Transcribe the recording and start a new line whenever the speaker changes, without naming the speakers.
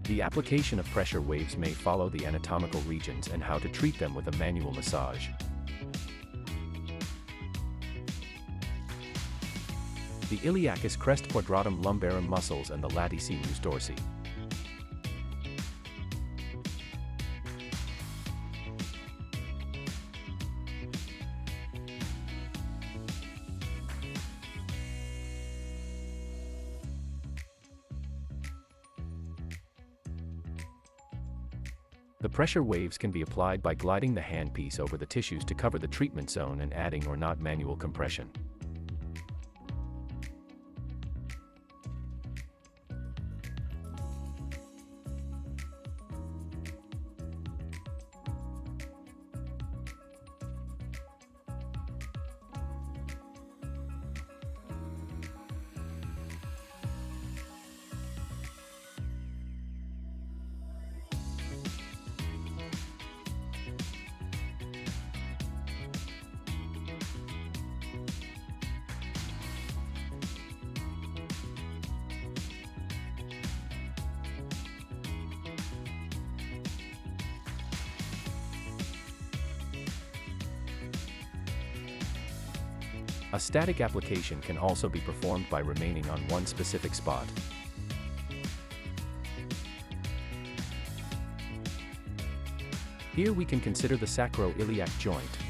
The application of pressure waves may follow the anatomical regions and how to treat them with a manual massage. The iliacus crest quadratum lumbarum muscles and the latissimus dorsi. The pressure waves can be applied by gliding the handpiece over the tissues to cover the treatment zone and adding or not manual compression. A static application can also be performed by remaining on one specific spot. Here we can consider the sacroiliac joint.